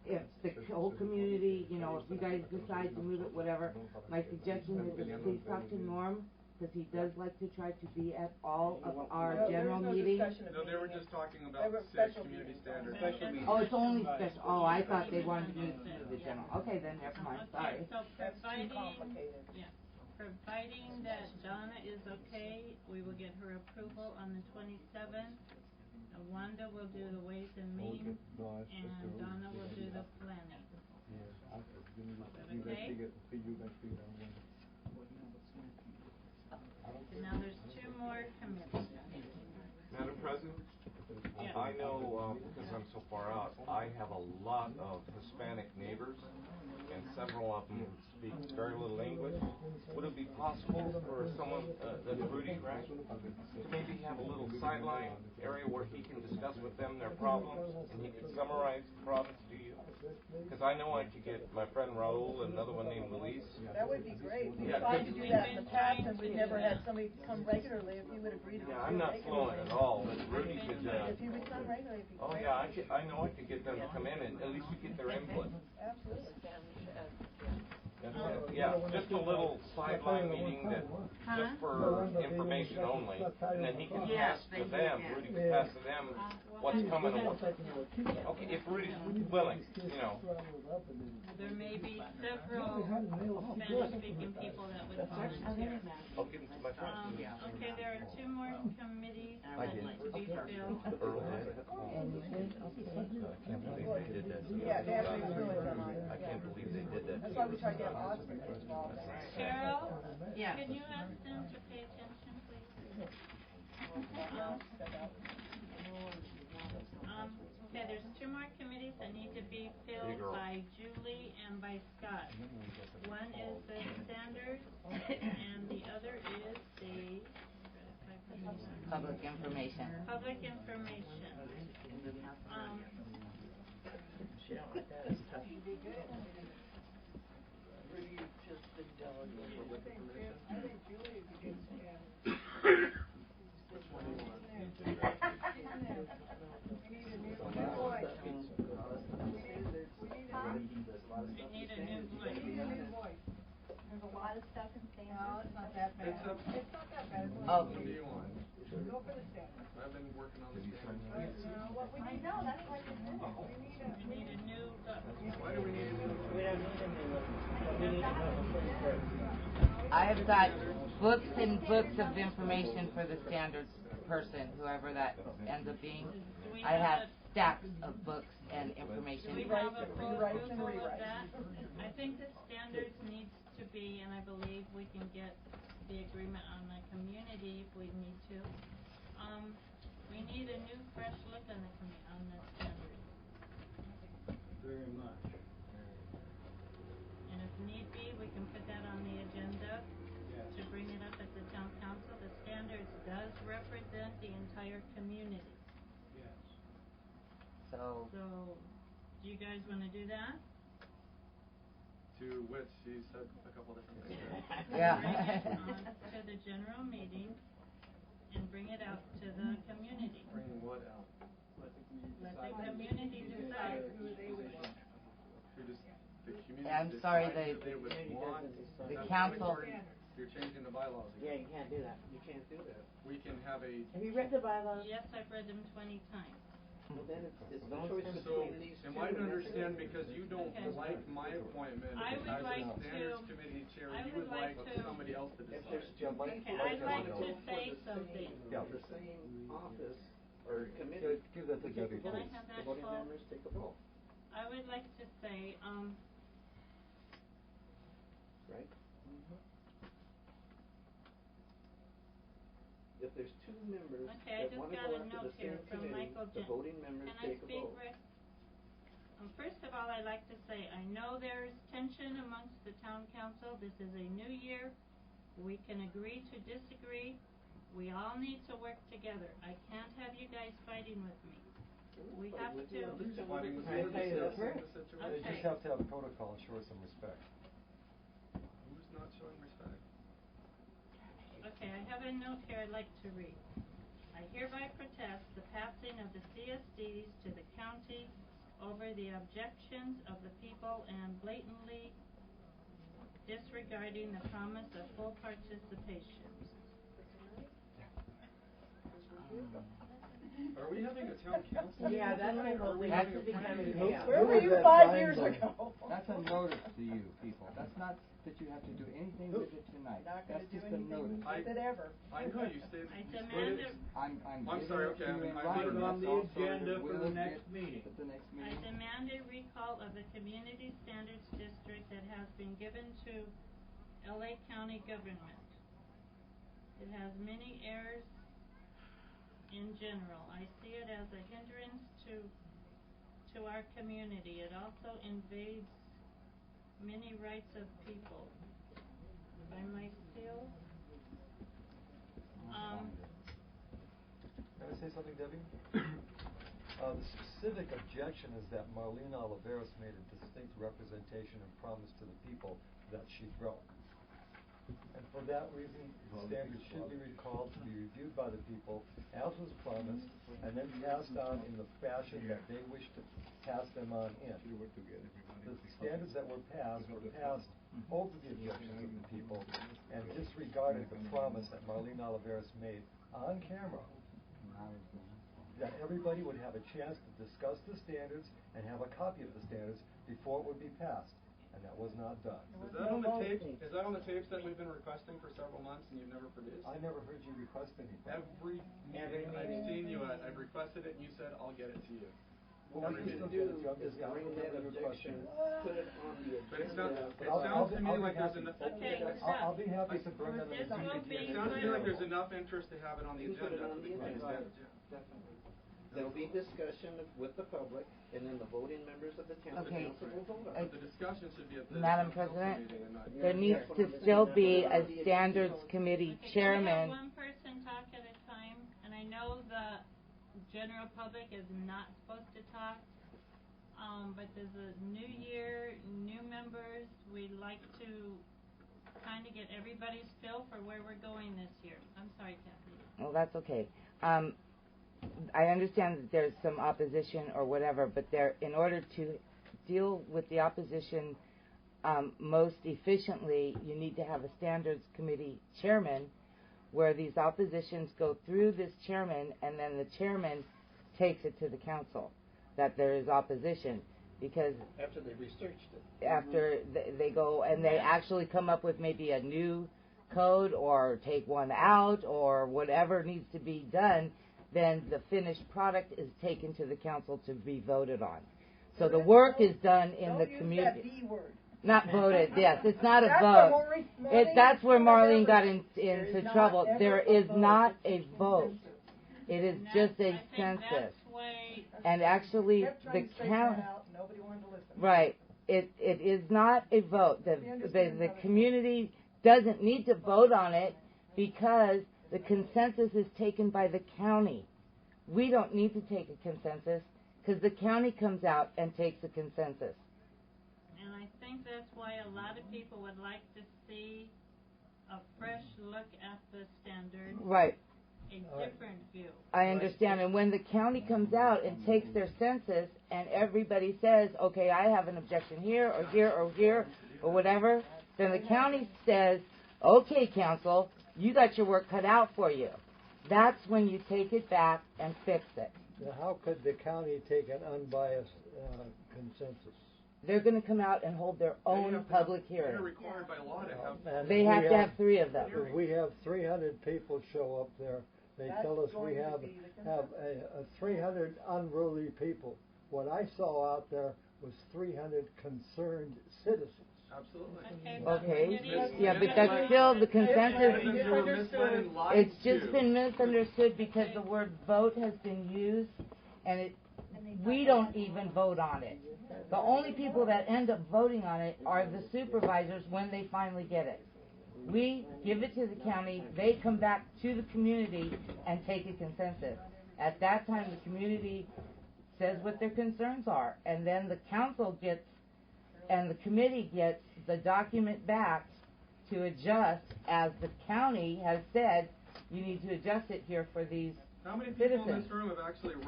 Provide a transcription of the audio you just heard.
if the whole community, you know, if you guys decide to move it, whatever, my suggestion is just please talk to Norm, because he does like to try to be at all of our general meetings. No, they were just talking about six community standards. Oh, it's only special. Oh, I thought they wanted to move to the general. Okay, then never mind. Sorry. So providing that Donna is okay, we will get her approval on the 27th. Wanda will do the Ways and Means, and Donna will do the planning. Okay? Now there's two more committees. Madam President, Yeah. I know because I'm so far out, I have a lot of Hispanic neighbors, and several of them speak very little English. Would it be possible for someone, that's Rudy, right, to maybe have a little sideline area where he can discuss with them their problems, and he could summarize the problems to you? Because I know I could get my friend Raul and another one named Luis. That would be great. We've Yeah, tried to do that in the past, and we've never had somebody come regularly. If you would agree to yeah, I'm not fluent at all, but Rudy could. If you would come regularly, it'd be great. Oh yeah, I know I could get them to come in and at least we get their input. Absolutely. Yeah, just a little sideline meeting that just for information only, and then he can pass to them. Rudy can pass to them what's coming and what's. Okay, if Rudy's willing, you know. There may be several Spanish-speaking people that would volunteer. I'll give them to my friend. Okay, there are two more committees that need to be filled. Earl did. I can't believe they did that. Yeah, they have to be really done on it. I can't believe they did that. That's why we try to get Osmond involved. Cheryl, Yeah. can you ask them to pay attention, please? Okay, there's two more committees that need to be filled by Julie and by Scott. One is the standards, and the other is the Public information. public information. We need a new voice. There's a lot of stuff in standards. No, it's not that bad. It's not that bad. Oh. What do you want? Go for the standard. I've been working on the standards. I know, that's why you did it. We need a new Why do we need a new? We don't need a new one. We need a new one. I have got books and books of information for the standards person, whoever that ends up being. I have stacks of books and information. Do we have a full approval of that? I think the standards needs to be, and I believe we can get the agreement on the community if we need to. We need a new, fresh look on the standards. Very much. And if need be, we can put that on the agenda to bring it up at the town council. The standards does represent the entire community. Yes. So, So, do you guys want to do that? To which she said a couple different things. yeah. Bring it on to the general meeting and bring it out to the community. Bring what out? Let the community decide. Who does the community I'm sorry, decide that they would want? the That's council. You're changing the bylaws Yeah, again. you can't do that. You can't do that. We can have a. Have you read the bylaws? Yes, I've read them 20 times. Well, then it's the choice So, between these two. am I to understand because you don't Okay. like my appointment I would as like a standards to- committee chair, I you would would like like to- somebody else to If decide? there's two Okay, I'd like to say something. the same office or committee, Give that to Debbie, Can I please. have the that voting full? members take a vote, I would like to say, right? If there's two members okay, I that just want to got go a after note the here same from committee, Michael the Jen. voting members Can I take a speak, vote. Rick? First of all, I'd like to say, I know there's tension amongst the town council. This is a new year. We can agree to disagree. We all need to work together. I can't have you guys fighting with me. We have to. Fighting with Can I you, tell you the discussing truth? the You situation. just have to have protocol and show us some respect. Who's not showing respect? Okay, I have a note here I'd like to read. I hereby protest the passing of the CSDs to the county over the objections of the people and blatantly disregarding the promise of full participation. Are we having a town council? Yeah, that's my whole thing. That's the becoming chaos. Where were you 5 years ago? That's a notice to you people. That's not that you have to do anything with it tonight. Not gonna That's do just a anything notice. with it ever. I know you stated. I you demand stated- a, I'm sorry, giving okay, it to you in I writing. put it on the That's all. agenda for We'll the get next meeting. At the next I meeting. demand a recall of the Community Standards District that has been given to LA County government. It has many errors in general. I see it as a hindrance to our community. It also invades many rights of people. By my skill, Can I say something, Debbie? The specific objection is that Marlene Oliveros made a distinct representation and promise to the people that she broke. And for that reason, the standards should be recalled to be reviewed by the people, as was promised, and then passed on in the fashion that they wish to pass them on in. The standards that were passed over the objections of the people and disregarded the promise that Marlene Oliveros made on camera, that everybody would have a chance to discuss the standards and have a copy of the standards before it would be passed. And that was not done. Is that on the tape? Is that on the tapes that we've been requesting for several months and you've never produced? I never heard you request anything. Every meeting I've seen you at, I've requested it and you said, I'll get it to you. Well, we can still get it to you. I'm just Bring that objection, put it on the But it agenda. sounds to me like there's enough. Okay, I'll be happy to bring that This in. will be It sounds to me like there's enough interest to have it on the You put it agenda. on the agenda, definitely. There'll be discussion with the public, and then the voting members of the council Okay. will vote on But it. the discussion should be at the Madam council President, meeting and not there here. needs to still be a standards committee okay, chairman. we have one person talk at a time, and I know the general public is not supposed to talk. But there's a new year, new members, we'd like to kind of get everybody's feel for where we're going this year. I'm sorry, Kathy. Well, that's okay. I understand that there's some opposition or whatever, but in order to deal with the opposition most efficiently, you need to have a standards committee chairman where these oppositions go through this chairman and then the chairman takes it to the council that there is opposition, because After they researched it. after they go and they actually come up with maybe a new code or take one out or whatever needs to be done, then the finished product is taken to the council to be voted on. So the work is done in the community. Don't use that B word. Not voted, yes, it's not a That's vote. where Maureen- That's where Marlene got into There is not trouble. ever There a is vote. not It's a vote. It is And just that's- a I think census. that's why And actually, Kept the trying to straighten count, that out, nobody wanted to listen. right, it is not a vote. The community doesn't need to vote on it because the consensus is taken by the county. We don't need to take a consensus because the county comes out and takes a consensus. And I think that's why a lot of people would like to see a fresh look at the standards, Right. a different view. I understand, and when the county comes out and takes their census and everybody says, okay, I have an objection here or here or here or whatever, then the county says, okay, council, you got your work cut out for you. That's when you take it back and fix it. Now, how could the county take an unbiased consensus? They're going to come out and hold their own public They're hearing. required by law to have. And They have to have 3 of them. If we have 300 people show up there, they That's tell us we going to have be the a 300 unruly people. What I saw out there was 300 concerned citizens. Absolutely. Okay, but Okay, we're getting- yeah, but that's still the consensus. Citizens who were misled and lied It's just to. been misunderstood because the word vote has been used and we don't even vote on it. The only people that end up voting on it are the supervisors when they finally get it. We give it to the county, they come back to the community and take a consensus. At that time, the community says what their concerns are, and then the council gets, and the committee gets the document back to adjust, as the county has said, you need to adjust it here for these How many people in citizens. this room have actually read